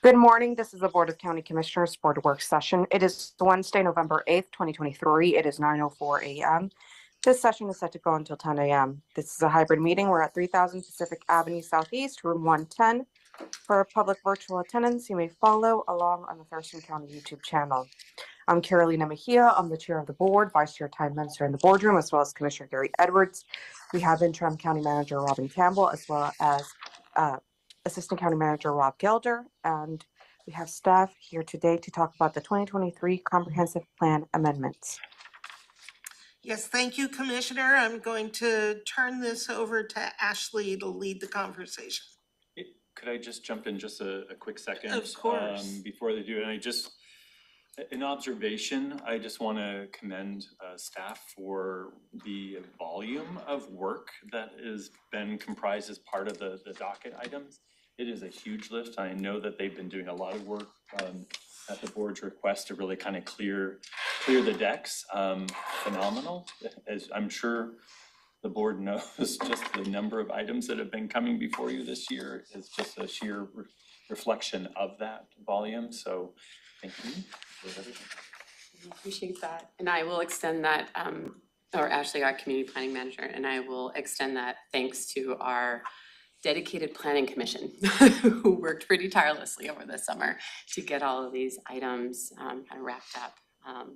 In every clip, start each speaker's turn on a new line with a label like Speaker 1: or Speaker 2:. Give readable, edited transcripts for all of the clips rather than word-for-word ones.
Speaker 1: Good morning. This is the Board of County Commissioners Board Work Session. It is Wednesday, November 8th, 2023. It is 9:04 a.m. This session is set to go until 10 a.m. This is a hybrid meeting. We're at 3000 Pacific Avenue Southeast, room 110. For public virtual attendance, you may follow along on the Thurston County YouTube channel. I'm Carolina Mejia. I'm the chair of the board, vice chair Ty Menser in the boardroom, as well as Commissioner Gary Edwards. We have interim county manager Robin Campbell, as well as Assistant County Manager Rob Gelder, and we have staff here today to talk about the 2023 Comprehensive Plan amendments.
Speaker 2: Yes, thank you, Commissioner. I'm going to turn this over to Ashley to lead the conversation.
Speaker 3: Could I just jump in just a quick second?
Speaker 2: Of course.
Speaker 3: Before they do it, an observation, I just want to commend staff for the volume of work that has been comprised as part of the docket items. It is a huge lift. I know that they've been doing a lot of work at the board's request to really kind of clear the decks. Phenomenal. As I'm sure the board knows, just the number of items that have been coming before you this year is just a sheer reflection of that volume. So thank you for everything.
Speaker 4: I appreciate that. And I will extend that, or Ashley, our community planning manager, and I will extend that thanks to our dedicated planning commission who worked pretty tirelessly over the summer to get all of these items kind of wrapped up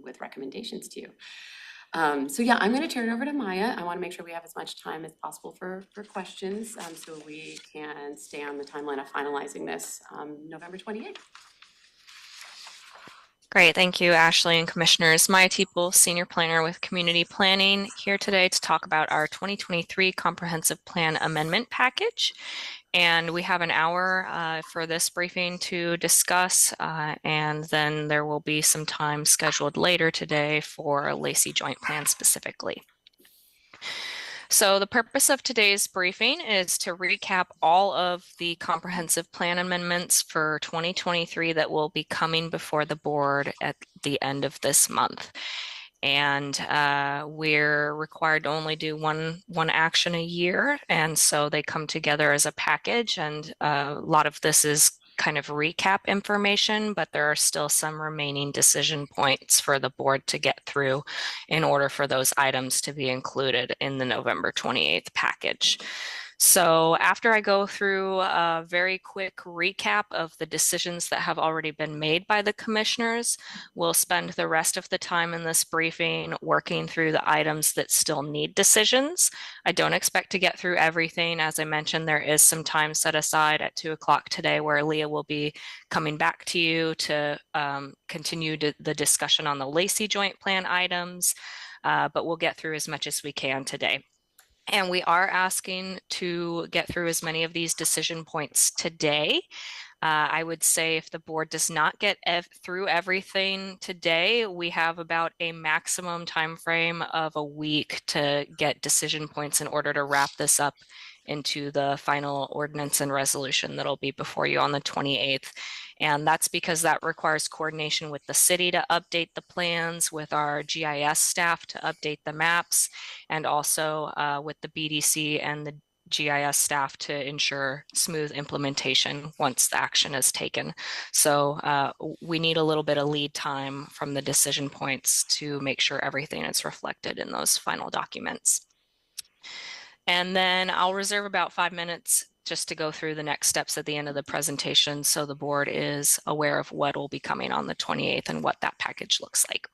Speaker 4: with recommendations to you. So yeah, I'm going to turn it over to Maya. I want to make sure we have as much time as possible for questions so we can stay on the timeline of finalizing this November 28th.
Speaker 5: Great, thank you, Ashley and Commissioners. Maya Teeple, Senior Planner with Community Planning, here today to talk about our 2023 Comprehensive Plan Amendment Package. And we have an hour for this briefing to discuss, and then there will be some time scheduled later today for Lacey Joint Plan specifically. So the purpose of today's briefing is to recap all of the comprehensive plan amendments for 2023 that will be coming before the board at the end of this month. And we're required to only do one action a year, and so they come together as a package, and a lot of this is kind of recap information, but there are still some remaining decision points for the board to get through in order for those items to be included in the November 28th package. So after I go through a very quick recap of the decisions that have already been made by the commissioners, we'll spend the rest of the time in this briefing working through the items that still need decisions. I don't expect to get through everything. As I mentioned, there is some time set aside at 2 o'clock today where Leah will be coming back to you to continue the discussion on the Lacey Joint Plan items, but we'll get through as much as we can today. And we are asking to get through as many of these decision points today. I would say if the board does not get through everything today, we have about a maximum time frame of a week to get decision points in order to wrap this up into the final ordinance and resolution that'll be before you on the 28th. And that's because that requires coordination with the city to update the plans, with our GIS staff to update the maps, and also with the BDC and the GIS staff to ensure smooth implementation once the action is taken. So we need a little bit of lead time from the decision points to make sure everything is reflected in those final documents. And then I'll reserve about 5 minutes just to go through the next steps at the end of the presentation so the board is aware of what will be coming on the 28th and what that package looks like.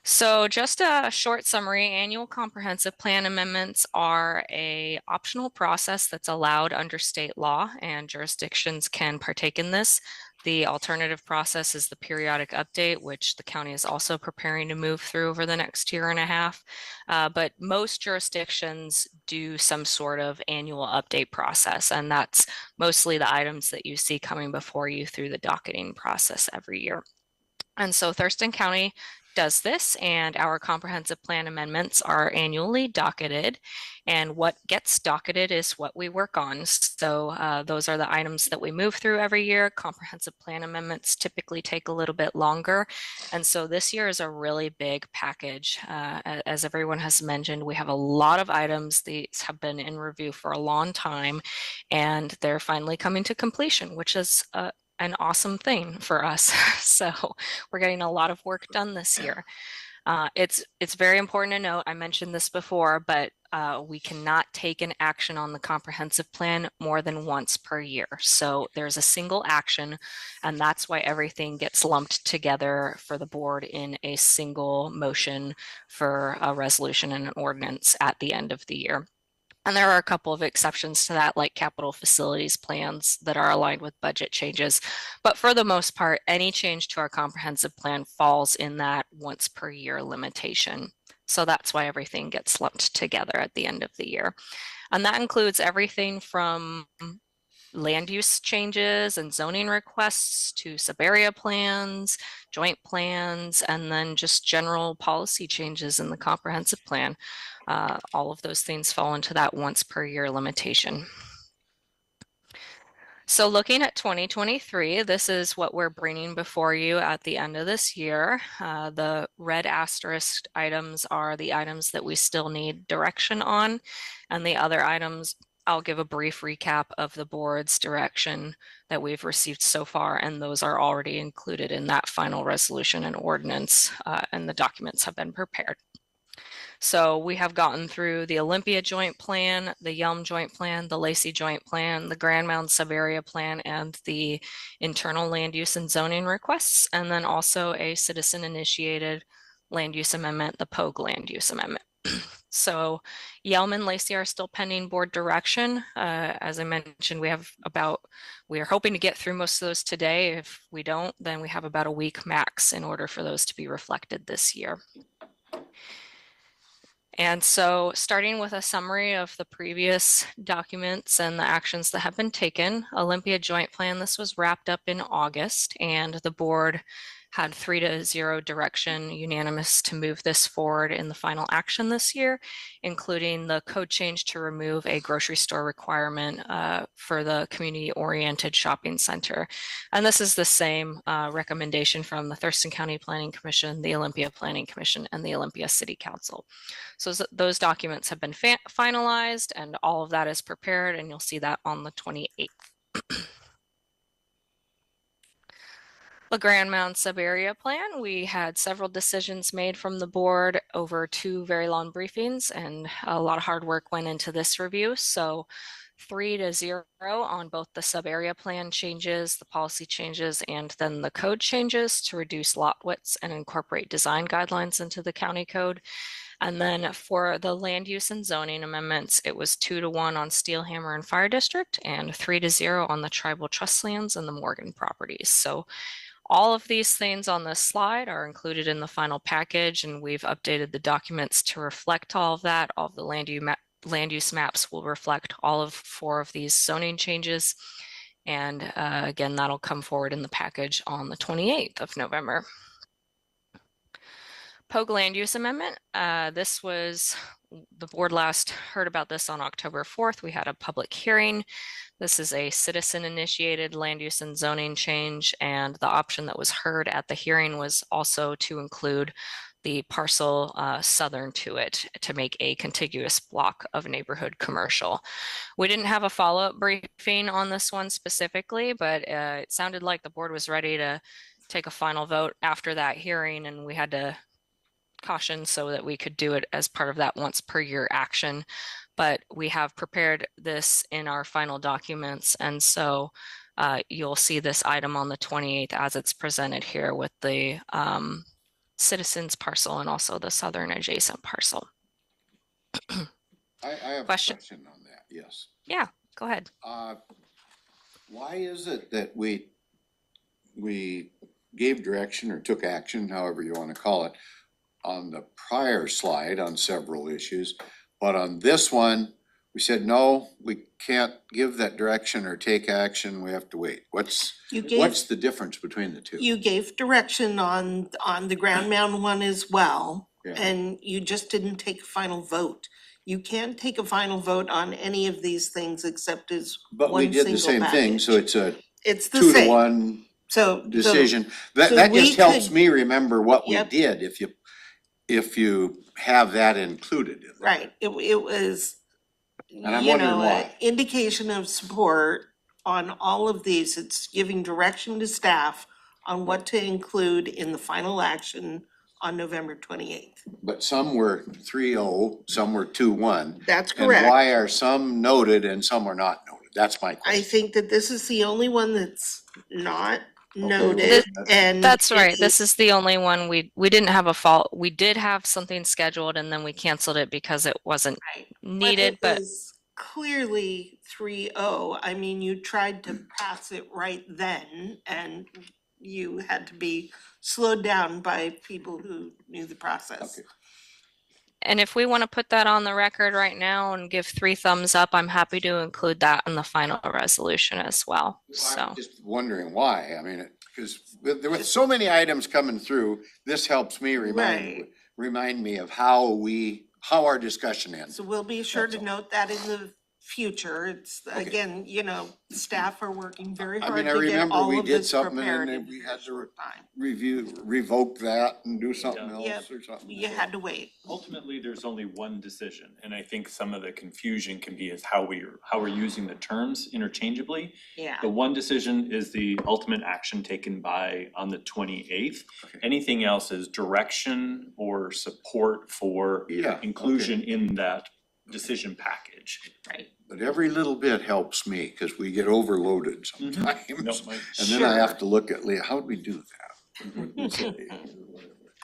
Speaker 5: So just a short summary, annual comprehensive plan amendments are an optional process that's allowed under state law, and jurisdictions can partake in this. The alternative process is the periodic update, which the county is also preparing to move through over the next year and a half. But most jurisdictions do some sort of annual update process, and that's mostly the items that you see coming before you through the docketing process every year. And so Thurston County does this, and our comprehensive plan amendments are annually docketed. And what gets docketed is what we work on. So those are the items that we move through every year. Comprehensive plan amendments typically take a little bit longer. And so this year is a really big package. As everyone has mentioned, we have a lot of items. These have been in review for a long time, and they're finally coming to completion, which is an awesome thing for us. So we're getting a lot of work done this year. It's very important to note, I mentioned this before, but we cannot take an action on the comprehensive plan more than once per year. So there's a single action, and that's why everything gets lumped together for the board in a single motion for a resolution and an ordinance at the end of the year. And there are a couple of exceptions to that, like capital facilities plans that are aligned with budget changes. But for the most part, any change to our comprehensive plan falls in that once per year limitation. So that's why everything gets lumped together at the end of the year. And that includes everything from land use changes and zoning requests to sub-area plans, joint plans, and then just general policy changes in the comprehensive plan. All of those things fall into that once per year limitation. So looking at 2023, this is what we're bringing before you at the end of this year. The red asterisk items are the items that we still need direction on, and the other items, I'll give a brief recap of the board's direction that we've received so far, and those are already included in that final resolution and ordinance, and the documents have been prepared. So we have gotten through the Olympia Joint Plan, the Yelm Joint Plan, the Lacey Joint Plan, the Grand Mound Sub-Area Plan, and the internal land use and zoning requests, and then also a citizen-initiated land use amendment, the Pogue Land Use Amendment. So Yelm and Lacey are still pending board direction. As I mentioned, we are hoping to get through most of those today. If we don't, then we have about a week max in order for those to be reflected this year. And so starting with a summary of the previous documents and the actions that have been taken, Olympia Joint Plan, this was wrapped up in August, and the board had 3-0 direction unanimous to move this forward in the final action this year, including the code change to remove a grocery store requirement for the community-oriented shopping center. And this is the same recommendation from the Thurston County Planning Commission, the Olympia Planning Commission, and the Olympia City Council. So those documents have been finalized, and all of that is prepared, and you'll see that on the 28th. The Grand Mound Sub-Area Plan, we had several decisions made from the board over 2 very long briefings, and a lot of hard work went into this review. So 3-0 on both the sub-area plan changes, the policy changes, and then the code changes to reduce lot widths and incorporate design guidelines into the county code. And then for the land use and zoning amendments, it was 2-1 on Steelhammer and Fire District and 3-0 on the tribal trust lands and the Morgan properties. So all of these things on this slide are included in the final package, and we've updated the documents to reflect all of that. All of the land use maps will reflect all of 4 of these zoning changes. And again, that'll come forward in the package on the 28th of November. Pogue Land Use Amendment. This was, the board last heard about this on October 4th. We had a public hearing. This is a citizen-initiated land use and zoning change, and the option that was heard at the hearing was also to include the parcel southern to it to make a contiguous block of neighborhood commercial. We didn't have a follow-up briefing on this one specifically, but it sounded like the board was ready to take a final vote after that hearing, and we had to caution so that we could do it as part of that once per year action. But we have prepared this in our final documents, and so you'll see this item on the 28th as it's presented here with the citizens parcel and also the southern adjacent parcel.
Speaker 6: I have
Speaker 5: Question?
Speaker 6: a question on that, yes.
Speaker 5: Yeah, go ahead.
Speaker 6: Why is it that we gave direction or took action, however you want to call it, on the prior slide on several issues, but on this one, we said, no, we can't give that direction or take action, we have to wait. What's
Speaker 2: You gave,
Speaker 6: the difference between the two?
Speaker 2: you gave direction on the ground mound one as well,
Speaker 6: Yeah.
Speaker 2: and you just didn't take a final vote. You can't take a final vote on any of these things except as
Speaker 6: But we
Speaker 2: one
Speaker 6: did the
Speaker 2: single
Speaker 6: same thing, so
Speaker 2: package.
Speaker 6: it's a
Speaker 2: It's the
Speaker 6: 2-to-1
Speaker 2: So.
Speaker 6: decision. That
Speaker 2: so we
Speaker 6: just helps
Speaker 2: could-
Speaker 6: me remember what we
Speaker 2: Yep.
Speaker 6: did, if you have that included in there.
Speaker 2: Right, it was,
Speaker 6: And I'm
Speaker 2: you
Speaker 6: wondering
Speaker 2: know,
Speaker 6: why.
Speaker 2: indication of support on all of these. It's giving direction to staff on what to include in the final action on November 28th.
Speaker 6: But some were 3-0, some were 2-1.
Speaker 2: That's
Speaker 6: And
Speaker 2: correct.
Speaker 6: why are some noted and some are not noted? That's my
Speaker 2: I
Speaker 6: question.
Speaker 2: think that this is the only one that's not
Speaker 6: well,
Speaker 2: noted, and.
Speaker 5: That's right.
Speaker 2: it
Speaker 5: This is the only one we didn't have a fault. We did have something scheduled and then we canceled it because it wasn't
Speaker 2: Right.
Speaker 5: needed, but
Speaker 2: it was clearly 3-0. I mean, you tried to pass it right then, and you had to be slowed down by people who knew the process.
Speaker 6: Okay.
Speaker 5: and if we want to put that on the record right now and give 3 thumbs up, I'm happy to include that in the final resolution as well. So
Speaker 6: I'm just wondering why. I mean, because with so many items coming through, this helps me
Speaker 2: Right.
Speaker 6: remind me of how our discussion ends.
Speaker 2: So we'll be sure
Speaker 6: That's
Speaker 2: to
Speaker 6: all.
Speaker 2: note that in the future. It's,
Speaker 6: Okay.
Speaker 2: again, you know, staff are working very
Speaker 6: I
Speaker 2: hard
Speaker 6: mean, I
Speaker 2: to get
Speaker 6: remember
Speaker 2: all
Speaker 6: we
Speaker 2: of
Speaker 6: did
Speaker 2: this
Speaker 6: something
Speaker 2: prepared
Speaker 6: and
Speaker 2: in
Speaker 6: then we
Speaker 2: a
Speaker 6: had to
Speaker 2: short time.
Speaker 6: revoke that and do something
Speaker 3: Yeah.
Speaker 6: else or something.
Speaker 2: You had to wait.
Speaker 3: Ultimately, there's only one decision, and I think some of the confusion can be is how we're using the terms interchangeably.
Speaker 2: Yeah.
Speaker 3: The one decision is the ultimate action taken on the 28th.
Speaker 6: Okay.
Speaker 3: Anything else is direction or support for
Speaker 6: Yeah,
Speaker 3: inclusion in that decision package.
Speaker 2: Right.
Speaker 6: But every little bit helps me, cause we get overloaded
Speaker 3: No,
Speaker 6: sometimes.
Speaker 3: my-
Speaker 6: And then I have
Speaker 2: Sure.
Speaker 6: to look at, Leah, how'd we do that?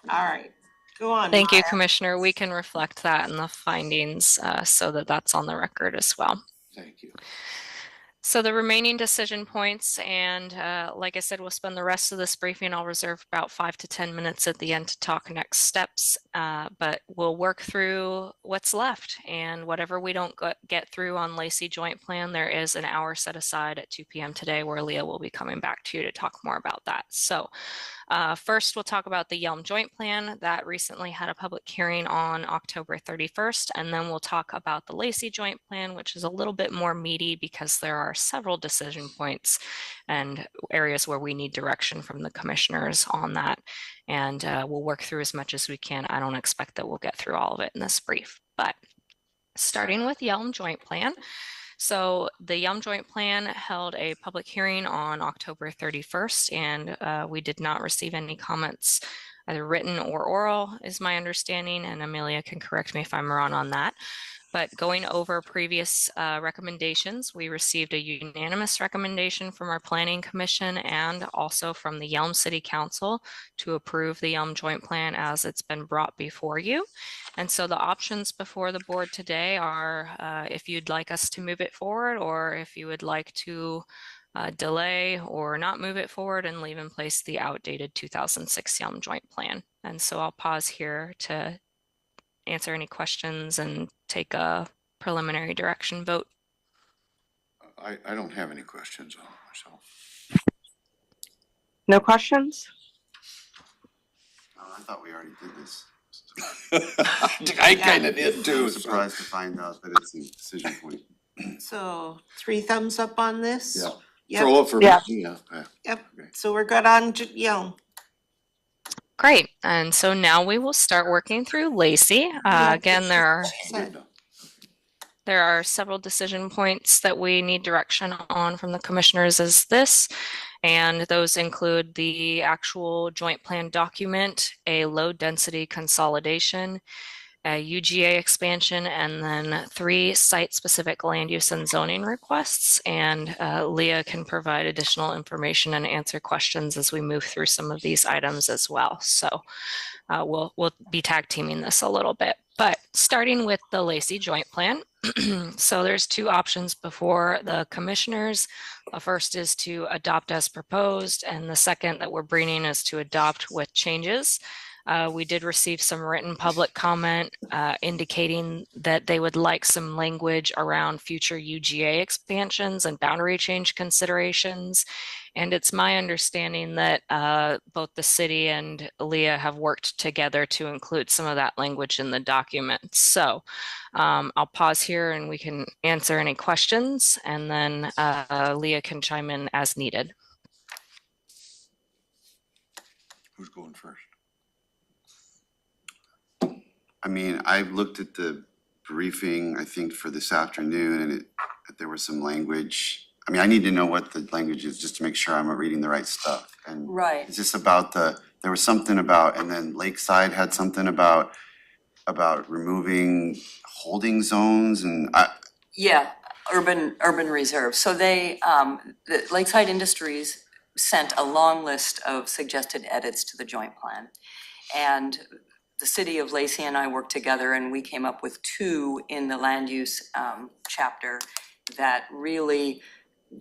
Speaker 2: All right, go on.
Speaker 5: thank you,
Speaker 2: Maya.
Speaker 5: Commissioner. We can reflect that in the findings so that that's on the record as well.
Speaker 6: Thank you.
Speaker 5: So the remaining decision points, and like I said, we'll spend the rest of this briefing. I'll reserve about 5 to 10 minutes at the end to talk next steps, but we'll work through what's left. And whatever we don't get through on Lacey Joint Plan, there is an hour set aside at 2 p.m. today where Leah will be coming back to you to talk more about that. So first, we'll talk about the Yelm Joint Plan that recently had a public hearing on October 31st, and then we'll talk about the Lacey Joint Plan, which is a little bit more meaty because there are several decision points and areas where we need direction from the commissioners on that. And we'll work through as much as we can. I don't expect that we'll get through all of it in this brief, but starting with Yelm Joint Plan. So the Yelm Joint Plan held a public hearing on October 31st, and we did not receive any comments, either written or oral, is my understanding, and Amelia can correct me if I'm wrong on that. But going over previous recommendations, we received a unanimous recommendation from our Planning Commission and also from the Yelm City Council to approve the Yelm Joint Plan as it's been brought before you. And so the options before the board today are if you'd like us to move it forward, or if you would like to delay or not move it forward and leave in place the outdated 2006 Yelm Joint Plan. And so I'll pause here to answer any questions and take a preliminary direction vote.
Speaker 6: I don't have any questions on it myself.
Speaker 1: No questions?
Speaker 7: I thought we already did this.
Speaker 6: I kinda did too.
Speaker 7: I'm surprised to find out that it's a decision point.
Speaker 2: So 3 thumbs up on this?
Speaker 6: Yeah.
Speaker 2: Yep,
Speaker 6: Throw it for me,
Speaker 1: Yeah.
Speaker 6: yeah.
Speaker 2: yep.
Speaker 6: Okay.
Speaker 2: So we're good on Yelm.
Speaker 5: Great. And so now we will start working through Lacey.
Speaker 2: Yeah.
Speaker 5: Again, there
Speaker 2: Good.
Speaker 5: are several decision points that we need direction on from the commissioners as this, and those include the actual joint plan document, a low density consolidation, a UGA expansion, and then 3 site-specific land use and zoning requests. And Leah can provide additional information and answer questions as we move through some of these items as well. So we'll be tag teaming this a little bit. But starting with the Lacey Joint Plan, so there's 2 options before the commissioners. The first is to adopt as proposed, and the second that we're bringing is to adopt with changes. We did receive some written public comment indicating that they would like some language around future UGA expansions and boundary change considerations. And it's my understanding that both the city and Leah have worked together to include some of that language in the document. So I'll pause here and we can answer any questions, and then Leah can chime in as needed.
Speaker 6: Who's going first?
Speaker 7: I mean, I looked at the briefing, I think, for this afternoon, and there was some language. I mean, I need to know what the language is just to make sure I'm reading the right stuff. And
Speaker 8: Right.
Speaker 7: it's just about there was something about, and then Lakeside had something about removing holding zones and
Speaker 8: Yeah, urban reserve. So they, the Lakeside Industries sent a long list of suggested edits to the joint plan. And the city of Lacey and I worked together and we came up with 2 in the land use chapter that really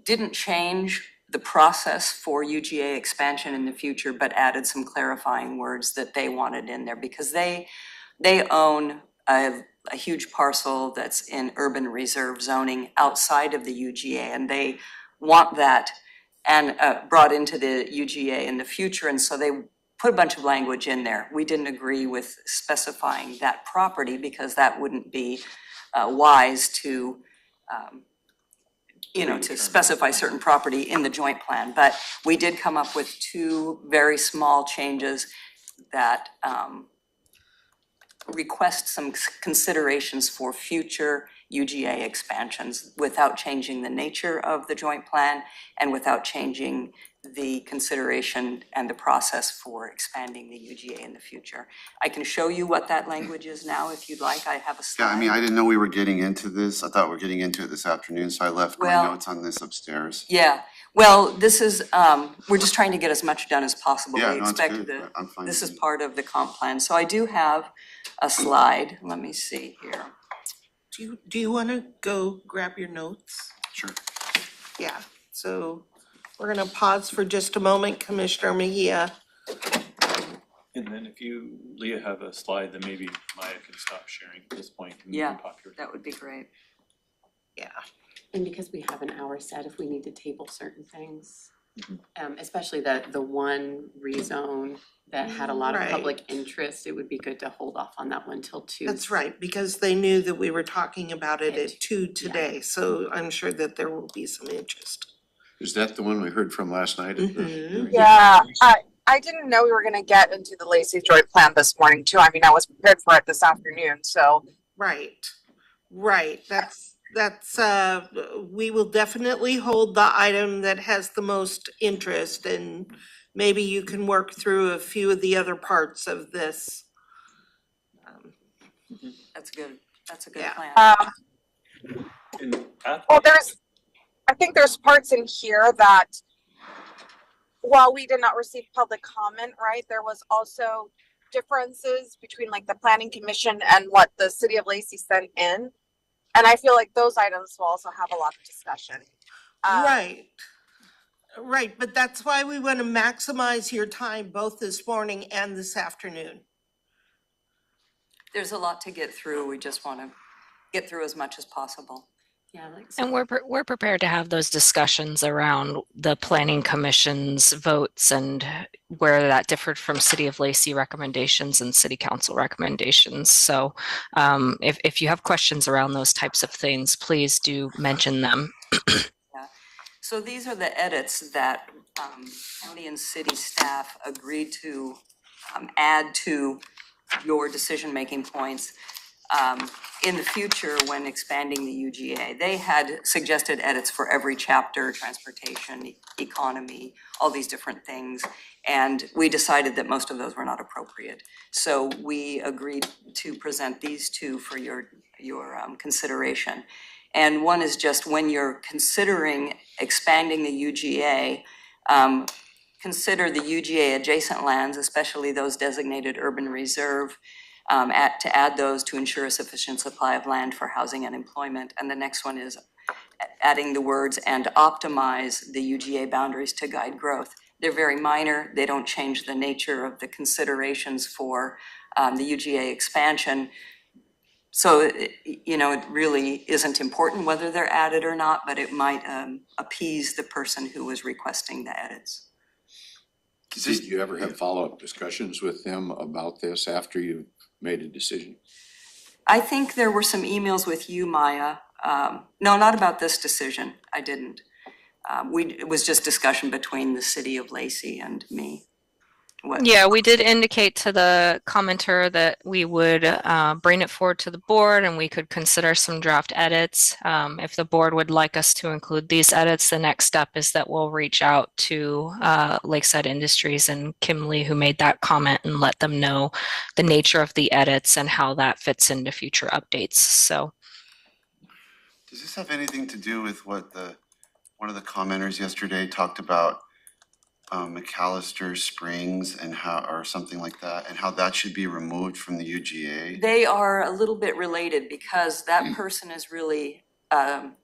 Speaker 8: didn't change the process for UGA expansion in the future, but added some clarifying words that they wanted in there because they own a huge parcel that's in urban reserve zoning outside of the UGA, and they want that and brought into the UGA in the future, and so they put a bunch of language in there. We didn't agree with specifying that property because that wouldn't be wise to to specify certain property in the joint plan. But we did come up with 2 very small changes that request some considerations for future UGA expansions without changing the nature of the joint plan and without changing the consideration and the process for expanding the UGA in the future. I can show you what that language is now if you'd like. I have a slide.
Speaker 7: yeah, I mean, I didn't know we were getting into this. I thought we were getting into it this afternoon, so I left my
Speaker 8: Well-
Speaker 7: notes on this upstairs.
Speaker 8: Yeah, well, this is, we're just trying to get as much done as possible.
Speaker 7: Yeah,
Speaker 8: We
Speaker 7: no, it's
Speaker 8: expect
Speaker 7: good. I'm fine.
Speaker 8: this is
Speaker 7: with it.
Speaker 8: part of the comp plan. So I do have a slide. Let me see here.
Speaker 2: Do you wanna go grab your notes?
Speaker 7: Sure.
Speaker 2: Yeah, so we're gonna pause for just a moment, Commissioner Mejia.
Speaker 3: And then if you, Leah, have a slide, then maybe Maya can stop sharing at this point and you
Speaker 8: Yeah.
Speaker 3: can pop your.
Speaker 8: That would be great.
Speaker 2: Yeah.
Speaker 4: And because we have an hour set, if we need to table certain things,
Speaker 3: Mhm.
Speaker 4: especially the one rezone that had a lot of
Speaker 2: Right.
Speaker 4: public interest, it would be good to hold off on that one till Tuesday.
Speaker 2: That's right, because they knew that we were talking about it
Speaker 4: At
Speaker 2: at 2 today, so I'm sure that there will be some interest.
Speaker 6: Is that the one we heard from last night? at the
Speaker 2: Mhm.
Speaker 6: hearing?
Speaker 1: Yeah, I didn't know we were gonna get into the Lacey joint plan this morning too. I mean, I was prepared for it this afternoon, so.
Speaker 2: Right, that's, we will definitely hold the item that has the most interest and maybe you can work through a few of the other parts of this.
Speaker 8: That's good. That's a good
Speaker 2: Yeah.
Speaker 8: plan.
Speaker 3: And at
Speaker 1: Well,
Speaker 3: the-
Speaker 1: I think there's parts in here that, while we did not receive public comment, right, there was also differences between like the planning commission and what the city of Lacey sent in. And I feel like those items will also have a lot of discussion.
Speaker 2: Right, but that's why we wanna maximize your time both this morning and this afternoon.
Speaker 8: There's a lot to get through. We just want to get through as much as possible.
Speaker 4: Yeah, like.
Speaker 5: And we're prepared to have those discussions around the planning commission's votes and where that differed from City of Lacey recommendations and City Council recommendations. So if you have questions around those types of things, please do mention them.
Speaker 8: So these are the edits that county and city staff agreed to add to your decision-making points in the future when expanding the UGA. They had suggested edits for every chapter, transportation, economy, all these different things. And we decided that most of those were not appropriate. So we agreed to present these 2 for your consideration. And one is just when you're considering expanding the UGA, consider the UGA adjacent lands, especially those designated urban reserve, to add those to ensure a sufficient supply of land for housing and employment. And the next one is adding the words "and optimize the UGA boundaries to guide growth." They're very minor. They don't change the nature of the considerations for the UGA expansion. So, it really isn't important whether they're added or not, but it might appease the person who was requesting the edits.
Speaker 6: Did you ever have follow-up discussions with them about this after you made a decision?
Speaker 8: I think there were some emails with you, Maya. No, not about this decision. I didn't. It was just discussion between the city of Lacey and me.
Speaker 5: Yeah, we did indicate to the commenter that we would bring it forward to the board and we could consider some draft edits. If the board would like us to include these edits, the next step is that we'll reach out to Lakeside Industries and Kim Lee, who made that comment, and let them know the nature of the edits and how that fits into future updates. So,
Speaker 7: Does this have anything to do with what one of the commenters yesterday talked about, McAllister Springs and or something like that, and how that should be removed from the UGA?
Speaker 8: They are a little bit related because that person is really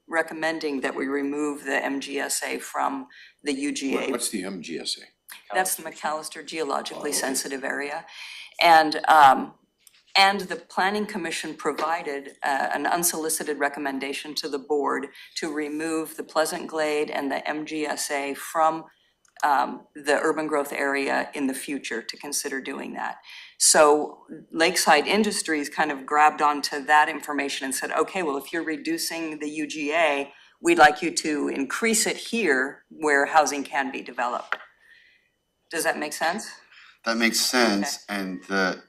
Speaker 8: recommending that we remove the MGSA from the UGA.
Speaker 6: What's the MGSA?
Speaker 8: That's the McAllister Geologically Sensitive Area. And the Planning Commission provided an unsolicited recommendation to the board to remove the Pleasant Glade and the MGSA from the urban growth area in the future, to consider doing that. So Lakeside Industries kind of grabbed onto that information and said, okay, well, if you're reducing the UGA, we'd like you to increase it here where housing can be developed. Does that make sense?
Speaker 7: That makes sense, but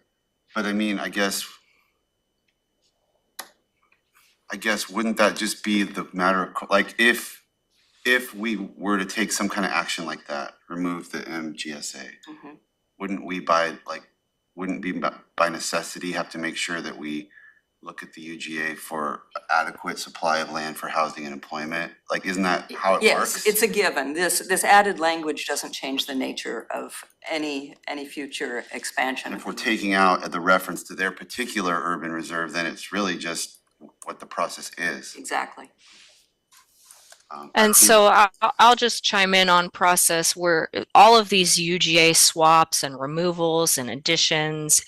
Speaker 7: I mean, I guess wouldn't that just be the matter of, like, if we were to take some kind of action like that, remove the MGSA, wouldn't we by necessity have to make sure that we look at the UGA for adequate supply of land for housing and employment? Like, isn't that how it works?
Speaker 8: Yes, it's a given. This added language doesn't change the nature of any future expansion.
Speaker 7: And if we're taking out the reference to their particular urban reserve, then it's really just what the process is.
Speaker 8: Exactly.
Speaker 5: and so I'll just chime in on process where all of these UGA swaps and removals and additions,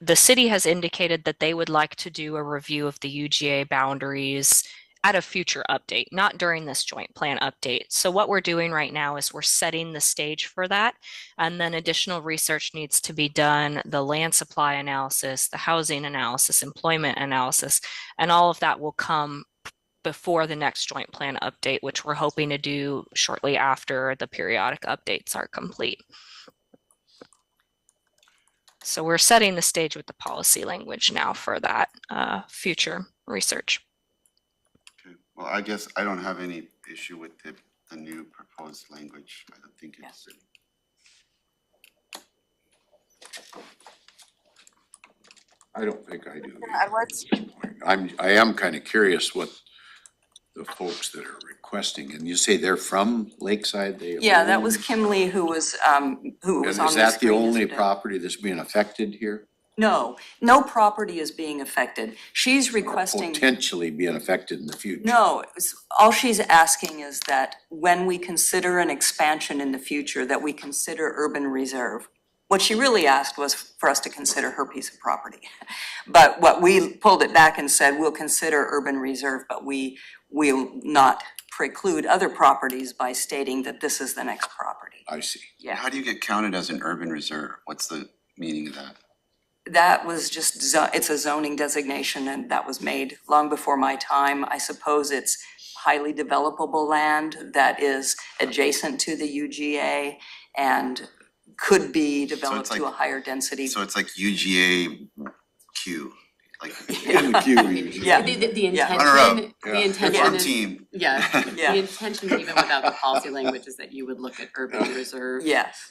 Speaker 5: the city has indicated that they would like to do a review of the UGA boundaries at a future update, not during this joint plan update. So what we're doing right now is we're setting the stage for that, and then additional research needs to be done, the land supply analysis, the housing analysis, employment analysis, and all of that will come before the next joint plan update, which we're hoping to do shortly after the periodic updates are complete. So we're setting the stage with the policy language now for that future research.
Speaker 7: Okay. Well, I guess I don't have any issue with the new proposed language. I don't think it's.
Speaker 6: I don't think I do.
Speaker 1: Edwards?
Speaker 6: I am kind of curious what the folks that are requesting, and you say they're from Lakeside,
Speaker 8: Yeah, that was Kim Lee who was on
Speaker 6: And
Speaker 8: the
Speaker 6: is that the
Speaker 8: screen
Speaker 6: only
Speaker 8: yesterday.
Speaker 6: property that's being affected here?
Speaker 8: No, no property is being affected. She's requesting.
Speaker 6: Potentially being affected in the future?
Speaker 8: No, all she's asking is that when we consider an expansion in the future, that we consider urban reserve. What she really asked was for us to consider her piece of property. But what we pulled it back and said, we'll consider urban reserve, but we will not preclude other properties by stating that this is the next property.
Speaker 6: I see.
Speaker 8: Yeah,
Speaker 7: How do you get counted as an urban reserve? What's the meaning of that?
Speaker 8: that was just, it's a zoning designation, and that was made long before my time. I suppose it's highly developable land that is adjacent to the UGA and could be developed to a higher density.
Speaker 7: So it's like UGA Q, like
Speaker 6: In the queue usually.
Speaker 8: Yeah.
Speaker 4: The
Speaker 8: Yeah.
Speaker 4: intention,
Speaker 6: Yeah.
Speaker 4: the intention
Speaker 7: farm
Speaker 4: is,
Speaker 7: team.
Speaker 4: yeah,
Speaker 8: Yeah.
Speaker 4: the intention even without the policy language is that you would look at urban reserve.
Speaker 8: Yes,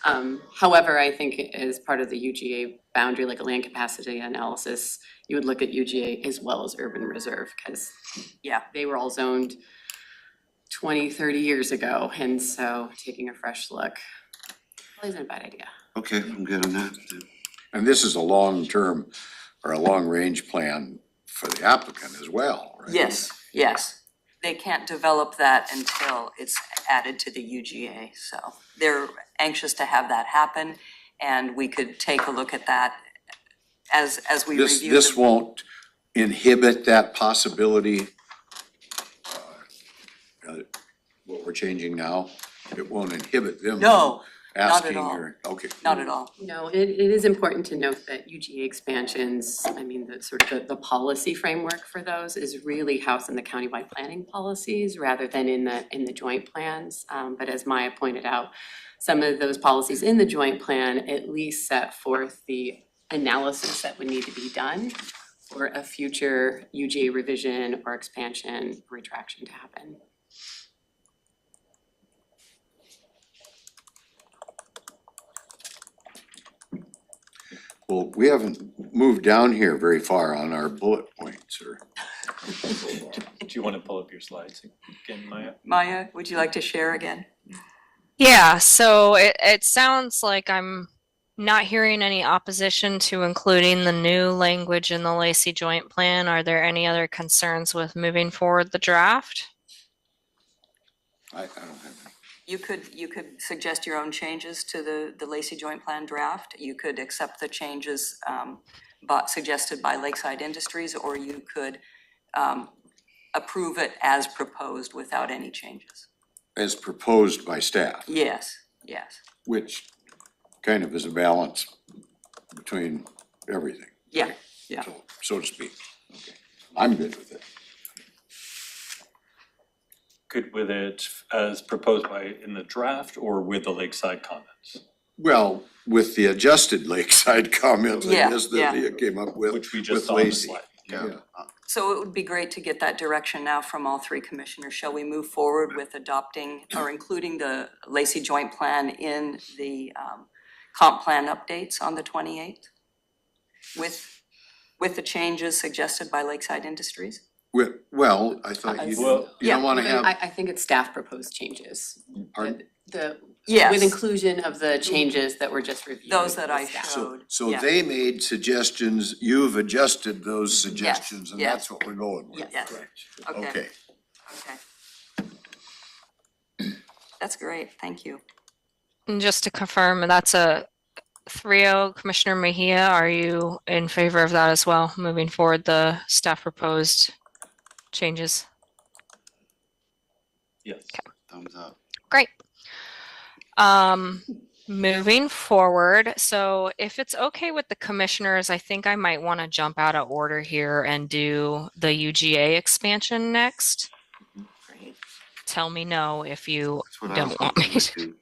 Speaker 4: However, I think as part of the UGA boundary, like a land capacity analysis, you would look at UGA as well as urban reserve, because
Speaker 8: yeah.
Speaker 4: they were all zoned 20, 30 years ago, and so taking a fresh look probably isn't a bad idea.
Speaker 7: Okay, I'm good on that.
Speaker 6: And this is a long-term or a long-range plan for the applicant as well, right?
Speaker 8: Yes, yes. they can't develop that until it's added to the UGA. So they're anxious to have that happen, and we could take a look at that as we
Speaker 6: This,
Speaker 8: review.
Speaker 6: this won't inhibit that possibility. What we're changing now, it won't inhibit them.
Speaker 8: No,
Speaker 6: from
Speaker 8: not at
Speaker 6: asking
Speaker 8: all.
Speaker 6: or, okay.
Speaker 8: Not at all.
Speaker 4: No, it is important to note that UGA expansions, I mean, the sort of the policy framework for those is really housed in the countywide planning policies rather than in the joint plans. But as Maya pointed out, some of those policies in the joint plan at least set forth the analysis that would need to be done for a future UGA revision or expansion retraction to happen.
Speaker 6: Well, we haven't moved down here very far on our bullet points or.
Speaker 3: Do you want to pull up your slides again, Maya?
Speaker 8: Maya, would you like to share again?
Speaker 5: Yeah, so it sounds like I'm not hearing any opposition to including the new language in the Lacey Joint Plan. Are there any other concerns with moving forward the draft?
Speaker 6: I don't have any.
Speaker 8: You could suggest your own changes to the Lacey Joint Plan draft. You could accept the changes suggested by Lakeside Industries, or you could approve it as proposed without any changes.
Speaker 6: As proposed by staff,
Speaker 8: Yes, yes,
Speaker 6: which kind of is a balance between everything.
Speaker 8: yeah, yeah.
Speaker 6: So to speak. Okay. I'm good with it.
Speaker 3: Good with it as proposed by in the draft or with the Lakeside comments?
Speaker 6: Well, with the adjusted Lakeside comments, I
Speaker 8: Yeah,
Speaker 6: guess that
Speaker 8: yeah.
Speaker 6: you came up with,
Speaker 3: Which we
Speaker 6: with
Speaker 3: just saw on the
Speaker 6: Lacey.
Speaker 3: slide.
Speaker 6: Yeah.
Speaker 8: So it would be great to get that direction now from all three commissioners. Shall we move forward with adopting or including the Lacey Joint Plan in the comp plan updates on the 28th? With the changes suggested by Lakeside Industries?
Speaker 6: Well, I thought you
Speaker 3: Well,
Speaker 6: don't wanna have,
Speaker 4: I think it's staff proposed changes.
Speaker 6: pardon?
Speaker 4: The
Speaker 8: Yes.
Speaker 4: with inclusion of the changes that were just reviewed.
Speaker 8: Those that I
Speaker 4: with staff.
Speaker 8: showed.
Speaker 6: So
Speaker 8: yeah.
Speaker 6: they made suggestions, you've adjusted those suggestions, and
Speaker 8: yes.
Speaker 6: that's what we're going with.
Speaker 8: Yes. Okay.
Speaker 6: Okay.
Speaker 8: Okay. That's great, thank you.
Speaker 5: And just to confirm, that's a 3-0. Commissioner Mejia, are you in favor of that as well, moving forward the staff proposed changes?
Speaker 3: Yes.
Speaker 7: Thumbs up.
Speaker 5: Great. Moving forward, so if it's okay with the commissioners, I think I might want to jump out of order here and do the UGA expansion next.
Speaker 8: Great.
Speaker 5: Tell me no if you
Speaker 7: That's what I
Speaker 5: don't
Speaker 7: was
Speaker 5: want me
Speaker 7: hoping
Speaker 5: to.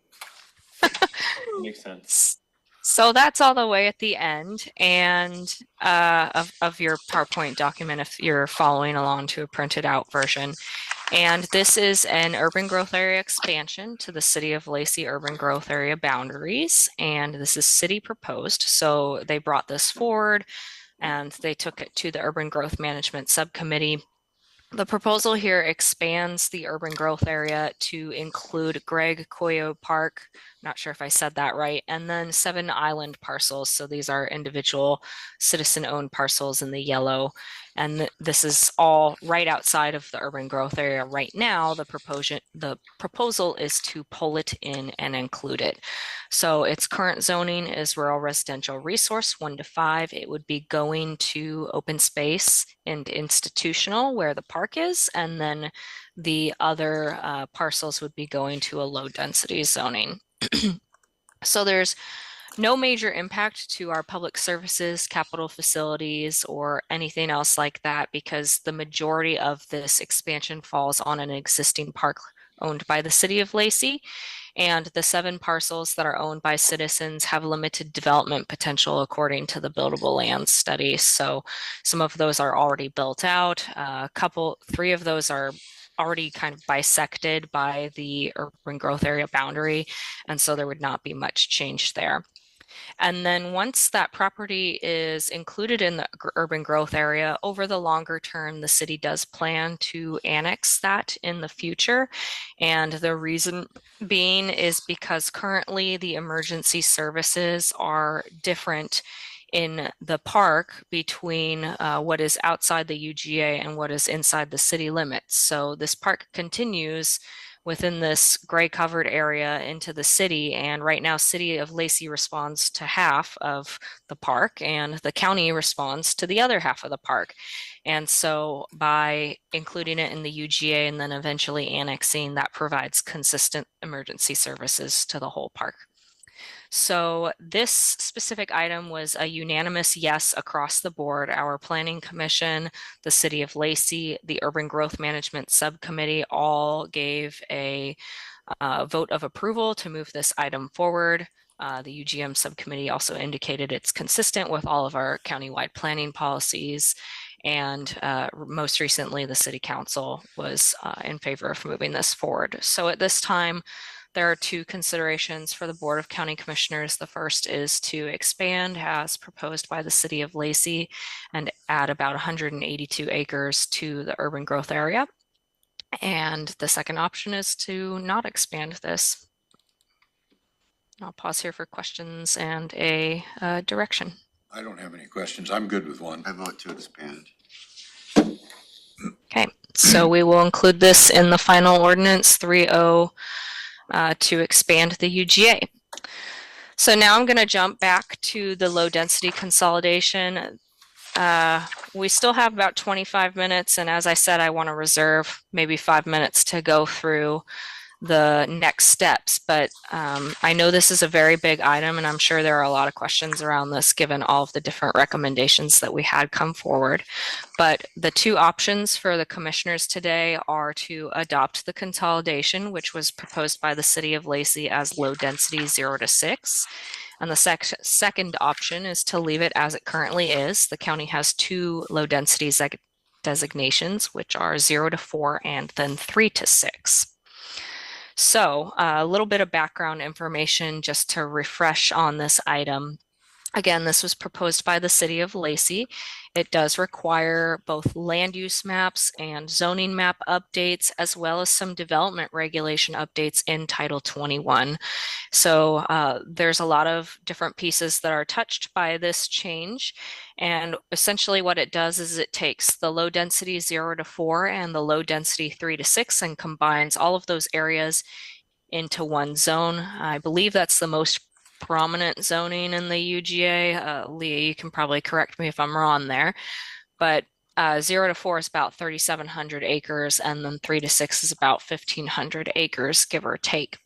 Speaker 7: to.
Speaker 3: Makes sense.
Speaker 5: So that's all the way at the end and of your PowerPoint document if you're following along to a printed out version. And this is an urban growth area expansion to the City of Lacey urban growth area boundaries. And this is city proposed. So they brought this forward and they took it to the Urban Growth Management Subcommittee. The proposal here expands the urban growth area to include Greg Coyo Park, not sure if I said that right, and then 7 island parcels. So these are individual citizen-owned parcels in the yellow. And this is all right outside of the urban growth area right now. The proposal is to pull it in and include it. So its current zoning is rural residential resource 1 to 5. It would be going to open space and institutional where the park is, and then the other parcels would be going to a low density zoning. So there's no major impact to our public services, capital facilities, or anything else like that because the majority of this expansion falls on an existing park owned by the City of Lacey. And the 7 parcels that are owned by citizens have limited development potential according to the buildable land study. So some of those are already built out. 3 of those are already kind of bisected by the urban growth area boundary. And so there would not be much change there. And then once that property is included in the urban growth area, over the longer term, the city does plan to annex that in the future. And the reason being is because currently the emergency services are different in the park between what is outside the UGA and what is inside the city limits. So this park continues within this gray covered area into the city. And right now, City of Lacey responds to half of the park and the county responds to the other half of the park. And so by including it in the UGA and then eventually annexing, that provides consistent emergency services to the whole park. So this specific item was a unanimous yes across the board. Our Planning Commission, the City of Lacey, the Urban Growth Management Subcommittee all gave a vote of approval to move this item forward. The UGM subcommittee also indicated it's consistent with all of our countywide planning policies. And most recently, the City Council was in favor of moving this forward. So at this time, there are two considerations for the Board of County Commissioners. The first is to expand as proposed by the City of Lacey and add about 182 acres to the urban growth area. And the second option is to not expand this. I'll pause here for questions and a direction.
Speaker 6: I don't have any questions. I'm good with one.
Speaker 7: I vote to expand.
Speaker 5: Okay, so we will include this in the final ordinance 3.0 to expand the UGA. So now I'm going to jump back to the low density consolidation. We still have about 25 minutes, and as I said, I want to reserve maybe 5 minutes to go through the next steps, but I know this is a very big item, and I'm sure there are a lot of questions around this given all of the different recommendations that we had come forward. But the two options for the commissioners today are to adopt the consolidation, which was proposed by the City of Lacey as low density 0 to 6. And the second option is to leave it as it currently is. The county has two low density designations, which are 0 to 4 and then 3 to 6. So a little bit of background information just to refresh on this item. Again, this was proposed by the City of Lacey. It does require both land use maps and zoning map updates, as well as some development regulation updates in Title 21. So there's a lot of different pieces that are touched by this change. And essentially what it does is it takes the low density 0 to 4 and the low density 3 to 6 and combines all of those areas into one zone. I believe that's the most prominent zoning in the UGA. Leah, you can probably correct me if I'm wrong there, but 0 to 4 is about 3,700 acres, and then 3 to 6 is about 1,500 acres, give or take.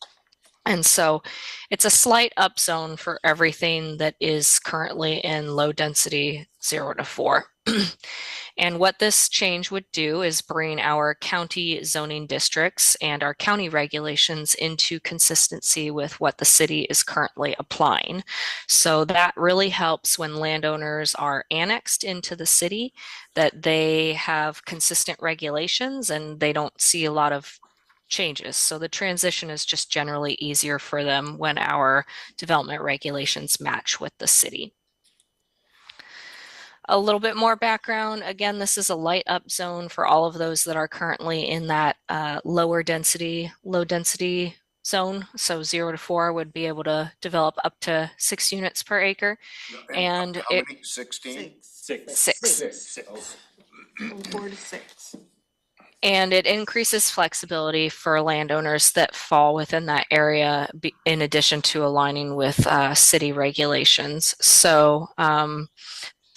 Speaker 5: And so it's a slight upzone for everything that is currently in low density 0 to 4. And what this change would do is bring our county zoning districts and our county regulations into consistency with what the city is currently applying. So that really helps when landowners are annexed into the city, that they have consistent regulations and they don't see a lot of changes. So the transition is just generally easier for them when our development regulations match with the city. A little bit more background. Again, this is a light up zone for all of those that are currently in that low density zone. So 0 to 4 would be able to develop up to 6 units per acre. And
Speaker 6: how
Speaker 5: it,
Speaker 6: many? 16?
Speaker 5: Six.
Speaker 2: From 4 to 6.
Speaker 5: And it increases flexibility for landowners that fall within that area in addition to aligning with city regulations. So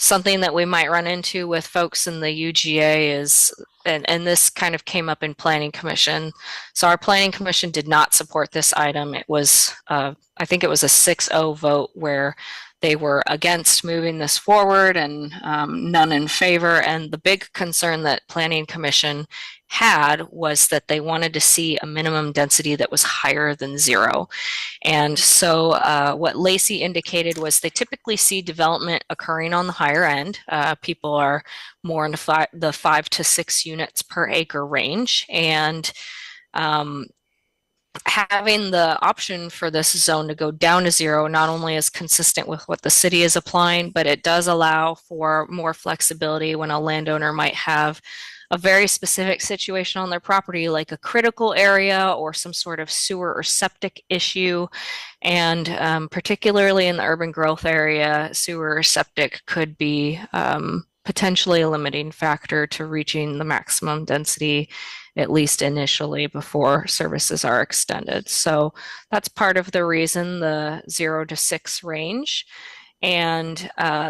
Speaker 5: something that we might run into with folks in the UGA is, and this kind of came up in Planning Commission. So our Planning Commission did not support this item. It was, I think it was a 6-0 vote where they were against moving this forward and none in favor. And the big concern that Planning Commission had was that they wanted to see a minimum density that was higher than 0. And so what Lacey indicated was they typically see development occurring on the higher end. People are more in the 5 to 6 units per acre range. And having the option for this zone to go down to 0 not only is consistent with what the city is applying, but it does allow for more flexibility when a landowner might have a very specific situation on their property, like a critical area or some sort of sewer or septic issue. And particularly in the urban growth area, sewer or septic could be potentially a limiting factor to reaching the maximum density, at least initially, before services are extended. So that's part of the reason the 0 to 6 range. And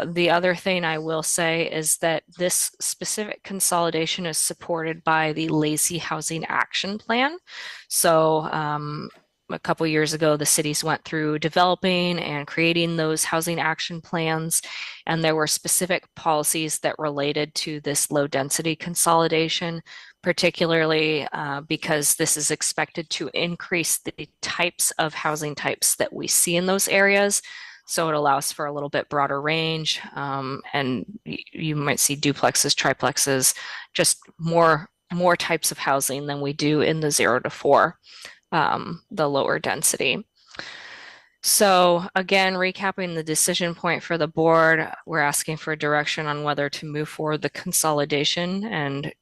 Speaker 5: the other thing I will say is that this specific consolidation is supported by the Lacey Housing Action Plan. So a couple years ago, the cities went through developing and creating those housing action plans, and there were specific policies that related to this low density consolidation, particularly because this is expected to increase the types of housing types that we see in those areas. So it allows for a little bit broader range, and you might see duplexes, triplexes, just more types of housing than we do in the 0 to 4. The lower density. So again, recapping the decision point for the board, we're asking for direction on whether to move forward the consolidation and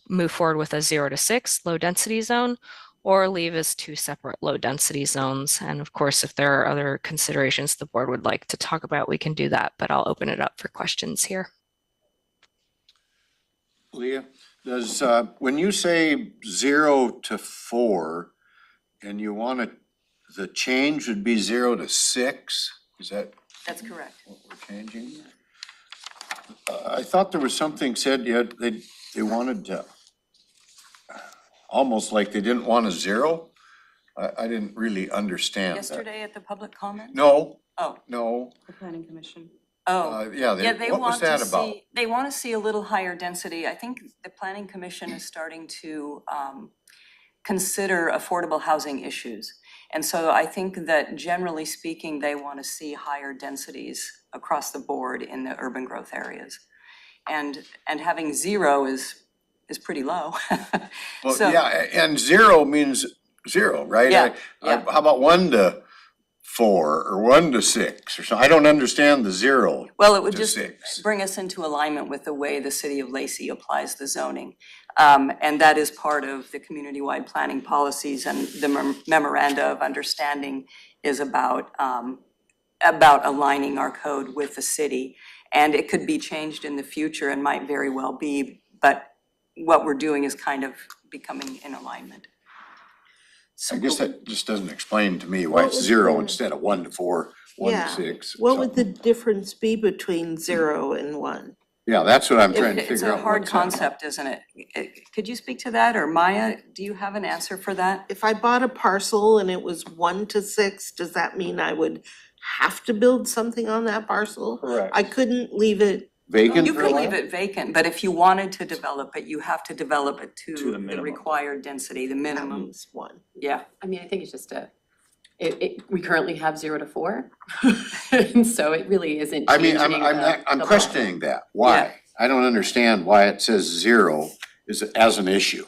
Speaker 5: move forward with a 0 to 6 low density zone, or leave as 2 separate low density zones. And of course, if there are other considerations the board would like to talk about, we can do that, but I'll open it up for questions here.
Speaker 6: Leah, does, when you say 0 to 4, and you want it, the change would be 0 to 6, is that
Speaker 8: That's correct.
Speaker 6: what we're changing? I thought there was something said, yeah, they wanted to, almost like they didn't want a 0. I didn't really understand that.
Speaker 8: Yesterday at the public comment?
Speaker 6: No,
Speaker 8: Oh,
Speaker 6: no,
Speaker 1: The planning commission.
Speaker 8: oh.
Speaker 6: yeah,
Speaker 8: Yeah, they
Speaker 6: what was
Speaker 8: want to
Speaker 6: that about?
Speaker 8: see, they want to see a little higher density. I think the planning commission is starting to consider affordable housing issues. And so I think that generally speaking, they want to see higher densities across the board in the urban growth areas. And having 0 is pretty low.
Speaker 6: Well,
Speaker 8: So-
Speaker 6: yeah, and 0 means 0, right?
Speaker 8: Yeah,
Speaker 6: How about 1 to 4 or 1 to 6 or something? I don't understand the 0
Speaker 8: Well, it would
Speaker 6: to
Speaker 8: just
Speaker 6: 6.
Speaker 8: bring us into alignment with the way the city of Lacey applies the zoning. And that is part of the community-wide planning policies, and the memoranda of understanding is about aligning our code with the city. And it could be changed in the future and might very well be, but what we're doing is kind of becoming in alignment.
Speaker 6: I guess that just doesn't explain to me why
Speaker 2: What
Speaker 6: it's
Speaker 2: was
Speaker 6: 0
Speaker 2: the-
Speaker 6: instead of 1 to 4, 1 to
Speaker 2: Yeah.
Speaker 6: 6.
Speaker 2: What would the difference be between 0 and 1?
Speaker 6: Yeah, that's what I'm trying to
Speaker 8: It's
Speaker 6: figure
Speaker 8: a
Speaker 6: out.
Speaker 8: hard
Speaker 6: what's that.
Speaker 8: concept, isn't it? Could you speak to that, or Maya, do you have an answer for that?
Speaker 2: If I bought a parcel and it was 1 to 6, does that mean I would have to build something on that parcel?
Speaker 3: Correct.
Speaker 2: I couldn't leave it,
Speaker 6: Vacant
Speaker 8: You
Speaker 6: for a
Speaker 8: could
Speaker 6: while?
Speaker 8: leave it vacant, but if you wanted to develop it, you have to develop it
Speaker 3: To the
Speaker 8: to the
Speaker 3: minimum.
Speaker 8: required density, the minimum,
Speaker 2: means 1.
Speaker 8: yeah.
Speaker 4: I mean, I think it's just we currently have 0 to 4. And so it really isn't
Speaker 6: I mean,
Speaker 4: changing
Speaker 6: I'm
Speaker 4: the
Speaker 6: questioning that. Why?
Speaker 8: Yeah.
Speaker 6: I don't understand why it says 0 as an issue.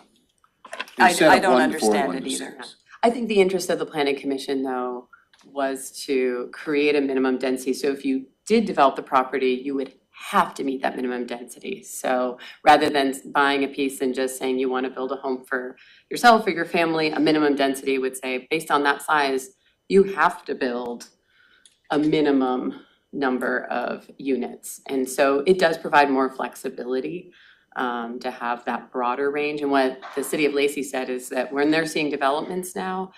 Speaker 8: I
Speaker 6: Instead of
Speaker 8: don't
Speaker 6: 1 to 4,
Speaker 8: understand
Speaker 6: 1
Speaker 8: it
Speaker 6: to
Speaker 8: either.
Speaker 6: 6.
Speaker 4: I think the interest of the planning commission, though, was to create a minimum density. So if you did develop the property, you would have to meet that minimum density. So rather than buying a piece and just saying you want to build a home for yourself or your family, a minimum density would say, based on that size, you have to build a minimum number of units. And so it does provide more flexibility to have that broader range. And what the city of Lacey said is that when they're seeing developments now,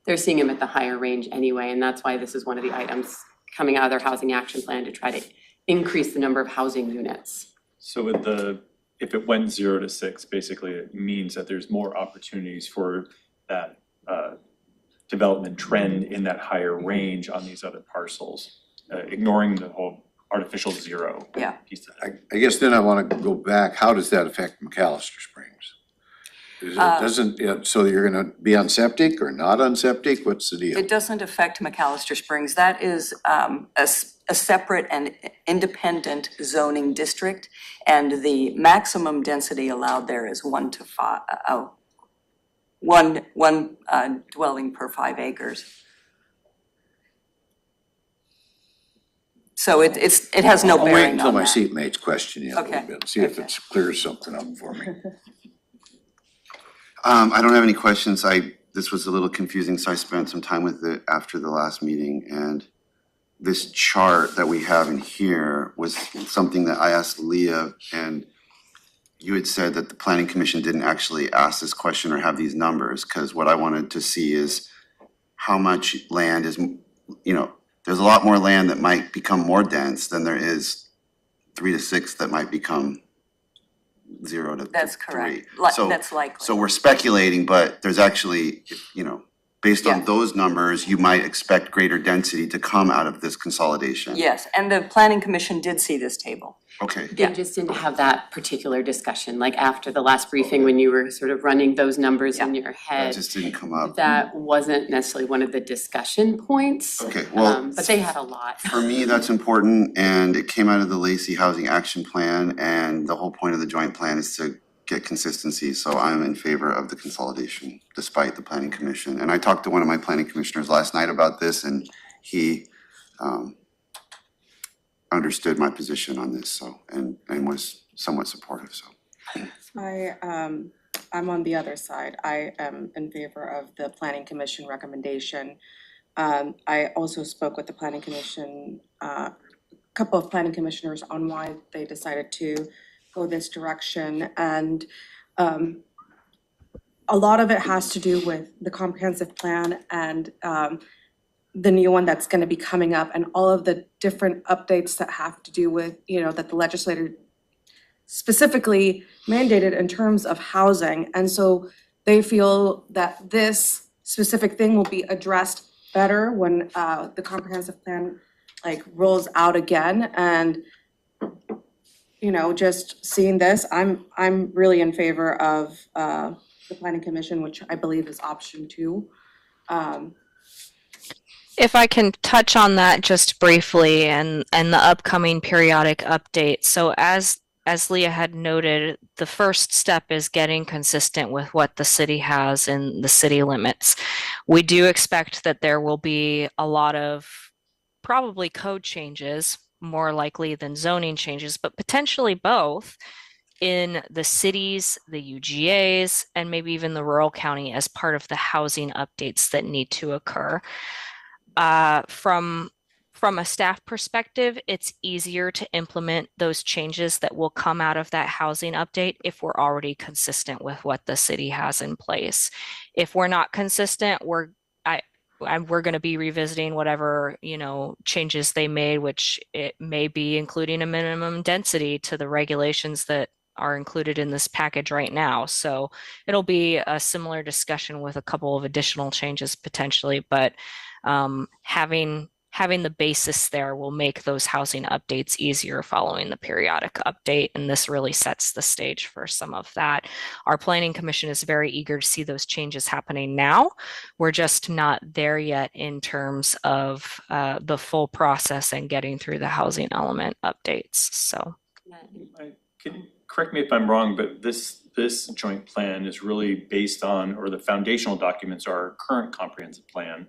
Speaker 4: they're seeing them at the higher range anyway. And that's why this is one of the items coming out of their housing action plan to try to increase the number of housing units.
Speaker 3: So with if it went 0 to 6, basically it means that there's more opportunities for that development trend in that higher range on these other parcels, ignoring the whole artificial 0
Speaker 8: Yeah.
Speaker 6: I
Speaker 3: piece of it.
Speaker 6: guess then I wanna go back, how does that affect McAllister Springs? So you're gonna be on septic or not on septic? What's the deal?
Speaker 8: It doesn't affect McAllister Springs. That is a separate and independent zoning district. And the maximum density allowed there is 1 to 5, one dwelling per 5 acres. So it has no
Speaker 6: I'll wait
Speaker 8: bearing
Speaker 6: until
Speaker 8: on
Speaker 6: my
Speaker 8: that.
Speaker 6: seatmates question you a little
Speaker 8: Okay,
Speaker 6: bit, see if
Speaker 8: okay.
Speaker 6: it clears something up for me.
Speaker 7: I don't have any questions. This was a little confusing, so I spent some time with it after the last meeting, and this chart that we have in here was something that I asked Leah, and you had said that the planning commission didn't actually ask this question or have these numbers, because what I wanted to see is how much land is, there's a lot more land that might become more dense than there is 3 to 6 that might become 0 to 3.
Speaker 8: That's correct.
Speaker 7: So-
Speaker 8: That's likely.
Speaker 7: So we're speculating, but there's actually, based
Speaker 8: Yeah.
Speaker 7: on those numbers, you might expect greater density to come out of this consolidation.
Speaker 8: Yes, and the planning commission did see this table.
Speaker 7: Okay,
Speaker 4: They just didn't have that particular discussion, like after the last briefing, when you were sort of running those numbers in your
Speaker 7: that
Speaker 4: head.
Speaker 7: just didn't come up.
Speaker 4: That wasn't necessarily one of the discussion points.
Speaker 7: Okay, well,
Speaker 4: But they had a lot.
Speaker 7: for me, that's important, and it came out of the Lacey Housing Action Plan, and the whole point of the joint plan is to get consistency, so I'm in favor of the consolidation, despite the planning commission. And I talked to one of my planning commissioners last night about this, and he understood my position on this, so, and was somewhat supportive, so.
Speaker 1: I'm on the other side. I am in favor of the planning commission recommendation. I also spoke with the planning commission, a couple of planning commissioners on why they decided to go this direction. And a lot of it has to do with the comprehensive plan and the new one that's gonna be coming up and all of the different updates that have to do with, that the legislator specifically mandated in terms of housing. And so they feel that this specific thing will be addressed better when the comprehensive plan rolls out again. And just seeing this, I'm really in favor of the planning commission, which I believe is option 2.
Speaker 5: If I can touch on that just briefly and the upcoming periodic update. So as Leah had noted, the first step is getting consistent with what the city has in the city limits. We do expect that there will be a lot of probably code changes, more likely than zoning changes, but potentially both in the cities, the UGAs, and maybe even the rural county as part of the housing updates that need to occur. From a staff perspective, it's easier to implement those changes that will come out of that housing update if we're already consistent with what the city has in place. If we're not consistent, we're going to be revisiting whatever, changes they made, which it may be including a minimum density to the regulations that are included in this package right now. So it'll be a similar discussion with a couple of additional changes potentially, but having the basis there will make those housing updates easier following the periodic update, and this really sets the stage for some of that. Our planning commission is very eager to see those changes happening now. We're just not there yet in terms of the full process and getting through the housing element updates. So
Speaker 3: Correct me if I'm wrong, but this joint plan is really based on, or the foundational documents are our current comprehensive plan.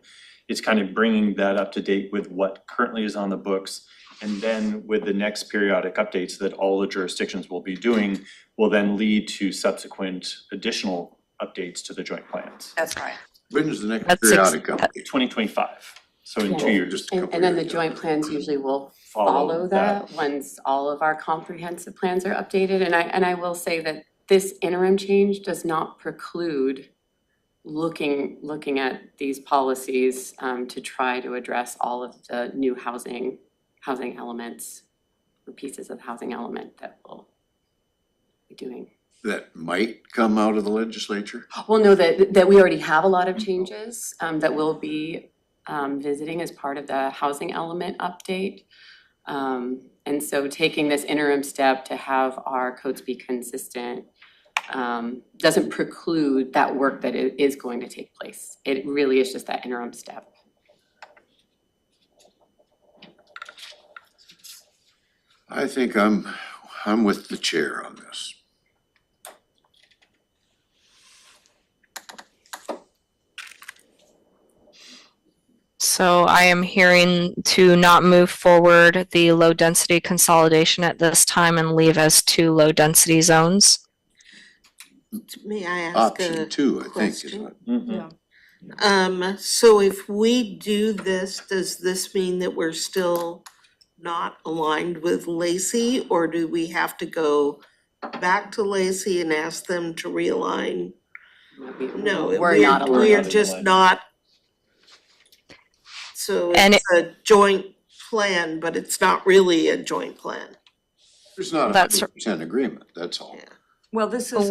Speaker 3: It's kind of bringing that up to date with what currently is on the books. And then with the next periodic updates that all the jurisdictions will be doing will then lead to subsequent additional updates to the joint plans.
Speaker 8: That's right.
Speaker 6: When is the next
Speaker 5: That's
Speaker 6: periodic update?
Speaker 3: 2025, so in 2 years.
Speaker 6: Just a couple
Speaker 4: And then the
Speaker 6: years.
Speaker 4: joint plans usually will follow that once all of our comprehensive plans are updated. And I will say that this interim change does not preclude looking at these policies to try to address all of the new housing elements or pieces of housing element that we'll be doing.
Speaker 6: That might come out of the legislature?
Speaker 4: Well, no, that we already have a lot of changes that we'll be visiting as part of the housing element update. And so taking this interim step to have our codes be consistent doesn't preclude that work that is going to take place. It really is just that interim step.
Speaker 6: I think I'm with the chair on this.
Speaker 5: So I am hearing to not move forward the low density consolidation at this time and leave as 2 low density zones.
Speaker 2: May I ask
Speaker 6: Option
Speaker 2: a
Speaker 6: 2, I think, is
Speaker 2: question?
Speaker 6: what.
Speaker 2: So if we do this, does this mean that we're still not aligned with Lacey? Or do we have to go back to Lacey and ask them to realign? No,
Speaker 4: We're not aligned.
Speaker 2: we're just not. So
Speaker 5: And
Speaker 2: it's a joint plan, but it's not really a joint plan.
Speaker 6: There's not a
Speaker 5: That's-
Speaker 6: 100% agreement, that's all.
Speaker 2: Yeah.
Speaker 8: Well, this is,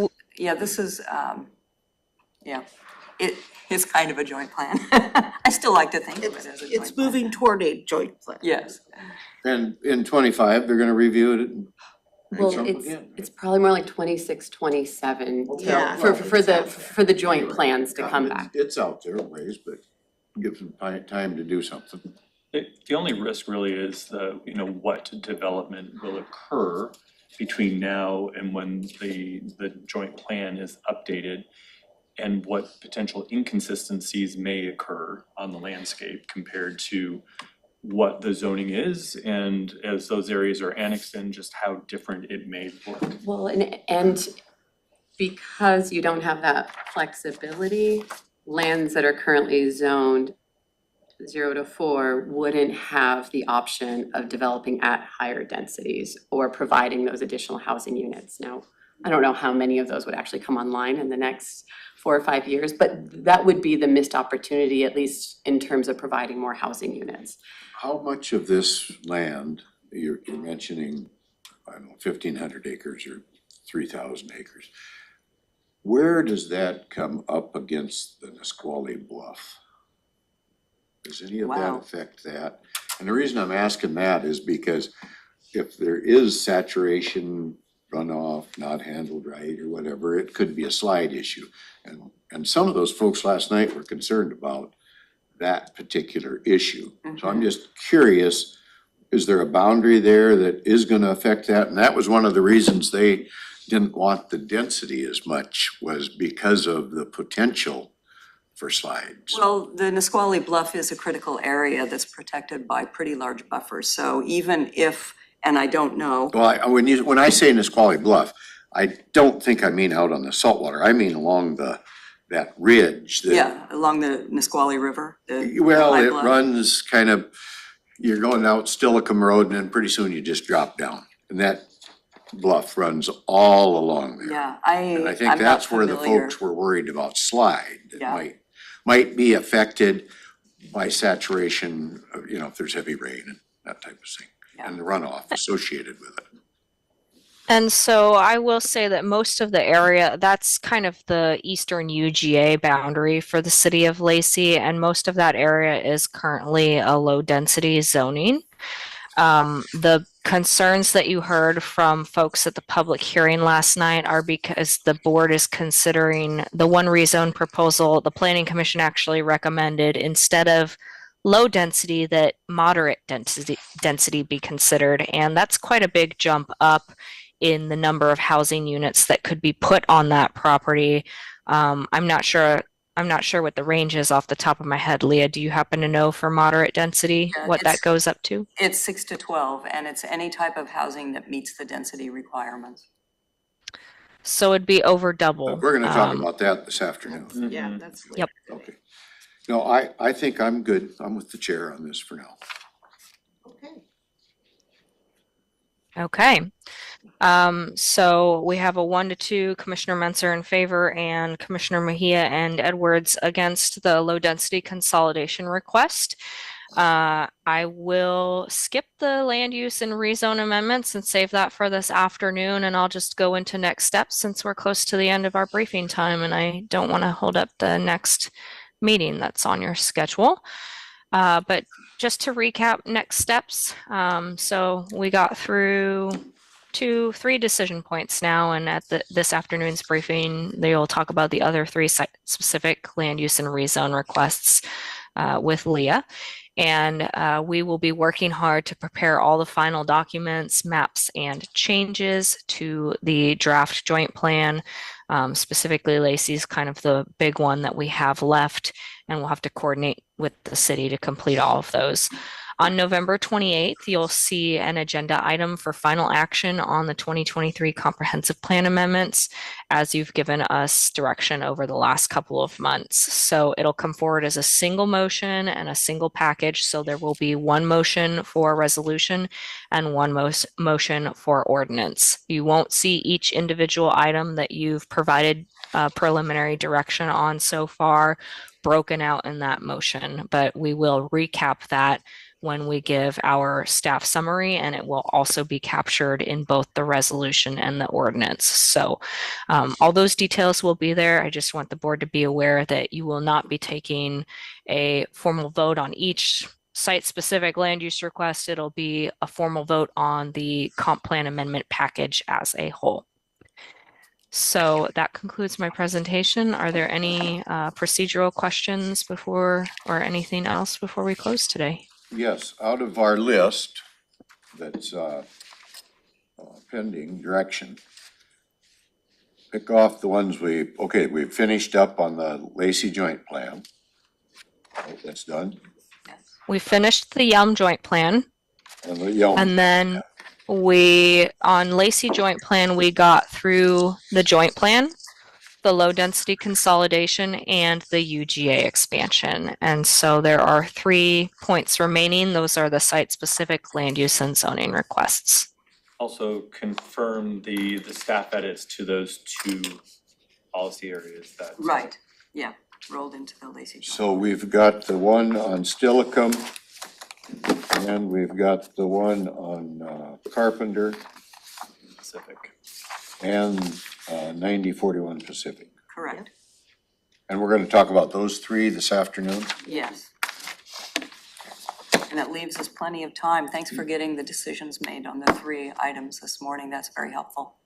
Speaker 8: it is kind of a joint plan. I still like to think of it as a joint plan.
Speaker 2: It's moving toward a joint plan.
Speaker 8: Yes.
Speaker 6: And in 25, they're gonna review it and bring
Speaker 4: Well,
Speaker 6: something
Speaker 4: it's,
Speaker 6: in.
Speaker 4: it's probably more like 26, 27
Speaker 2: Yeah.
Speaker 4: for the joint plans to come back.
Speaker 6: It's out there a ways, but give them time to do something.
Speaker 3: The only risk really is what development will occur between now and when the joint plan is updated, and what potential inconsistencies may occur on the landscape compared to what the zoning is, and as those areas are annexed in, just how different it may look.
Speaker 4: Well, and because you don't have that flexibility, lands that are currently zoned 0 to 4 wouldn't have the option of developing at higher densities or providing those additional housing units. Now, I don't know how many of those would actually come online in the next 4 or 5 years, but that would be the missed opportunity, at least in terms of providing more housing units.
Speaker 6: How much of this land, you're mentioning, I don't know, 1,500 acres or 3,000 acres, where does that come up against the Nisqually Bluff? Does any of that
Speaker 8: Wow.
Speaker 6: affect that? And the reason I'm asking that is because if there is saturation runoff not handled right or whatever, it could be a slide issue. And some of those folks last night were concerned about that particular issue. So I'm just curious, is there a boundary there that is gonna affect that? And that was one of the reasons they didn't want the density as much, was because of the potential for slides.
Speaker 8: Well, the Nisqually Bluff is a critical area that's protected by pretty large buffers. So even if, and I don't know,
Speaker 6: Well, when I say Nisqually Bluff, I don't think I mean out on the saltwater. I mean along that ridge that.
Speaker 8: yeah, along the Nisqually River, the
Speaker 6: Well,
Speaker 8: high
Speaker 6: it
Speaker 8: bluff.
Speaker 6: runs kind of, you're going out Stillicum Road and then pretty soon you just drop down. And that bluff runs all along there.
Speaker 8: Yeah,
Speaker 6: And I think
Speaker 8: I'm not
Speaker 6: that's where the
Speaker 8: familiar.
Speaker 6: folks were worried about slide. That
Speaker 8: Yeah.
Speaker 6: might be affected by saturation, if there's heavy rain and that type of thing. And the runoff associated with it.
Speaker 5: And so I will say that most of the area, that's kind of the eastern UGA boundary for the city of Lacey, and most of that area is currently a low density zoning. The concerns that you heard from folks at the public hearing last night are because the board is considering the one rezone proposal. The Planning Commission actually recommended, instead of low density, that moderate density be considered, and that's quite a big jump up in the number of housing units that could be put on that property. I'm not sure what the range is off the top of my head. Leah, do you happen to know for moderate density
Speaker 8: Yeah,
Speaker 5: what that
Speaker 8: it's-
Speaker 5: goes up to?
Speaker 8: It's 6 to 12, and it's any type of housing that meets the density requirements.
Speaker 5: So it'd be over double.
Speaker 6: We're gonna talk about that this afternoon.
Speaker 2: Yeah, that's.
Speaker 5: Yep.
Speaker 6: Okay. No, I think I'm good. I'm with the chair on this for now.
Speaker 2: Okay.
Speaker 5: Okay. So we have a 1 to 2, Commissioner Menzer in favor and Commissioner Mejia and Edwards against the low density consolidation request. I will skip the land use and rezone amendments and save that for this afternoon, and I'll just go into next steps since we're close to the end of our briefing time and I don't want to hold up the next meeting that's on your schedule. But just to recap next steps, so we got through 3 decision points now, and at this afternoon's briefing, they will talk about the other 3 specific land use and rezone requests with Leah. And we will be working hard to prepare all the final documents, maps, and changes to the draft joint plan. Specifically, Lacey's kind of the big one that we have left, and we'll have to coordinate with the city to complete all of those. On November 28th, you'll see an agenda item for final action on the 2023 comprehensive plan amendments, as you've given us direction over the last couple of months. So it'll come forward as a single motion and a single package. So there will be one motion for resolution and one motion for ordinance. You won't see each individual item that you've provided preliminary direction on so far broken out in that motion, but we will recap that when we give our staff summary, and it will also be captured in both the resolution and the ordinance. So all those details will be there. I just want the board to be aware that you will not be taking a formal vote on each site-specific land use request. It'll be a formal vote on the comp plan amendment package as a whole. So that concludes my presentation. Are there any procedural questions before, or anything else before we close today?
Speaker 6: Yes, out of our list that's pending direction, pick off the ones we finished up on the Lacey joint plan. That's done.
Speaker 5: We finished the Yum joint plan,
Speaker 6: And the Yelm,
Speaker 5: and then on Lacey joint plan, we got through the joint plan, the low density consolidation, and the UGA expansion. And so there are 3 points remaining. Those are the site-specific land use and zoning requests.
Speaker 3: Also confirm the staff edits to those 2 policy areas that.
Speaker 8: Right, yeah, rolled into the Lacey.
Speaker 6: so we've got the one on Stillicum, and we've got the one on Carpenter,
Speaker 3: Pacific.
Speaker 6: and 9041 Pacific.
Speaker 8: Correct,
Speaker 6: And we're gonna talk about those 3 this afternoon.
Speaker 8: yes. And that leaves us plenty of time. Thanks for getting the decisions made on the 3 items this morning. That's very helpful.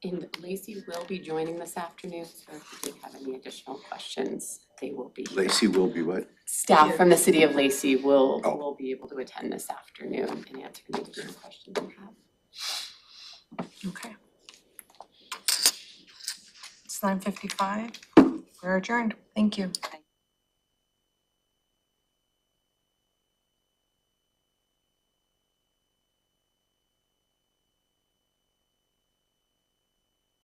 Speaker 4: And Lacey will be joining this afternoon, so if you do have any additional questions, they will be here.
Speaker 6: Lacey will be what?
Speaker 4: Staff from the city of Lacey will
Speaker 6: Oh.
Speaker 4: be able to attend this afternoon and answer any additional questions you have.
Speaker 1: Okay. It's 9:55. We're adjourned. Thank you.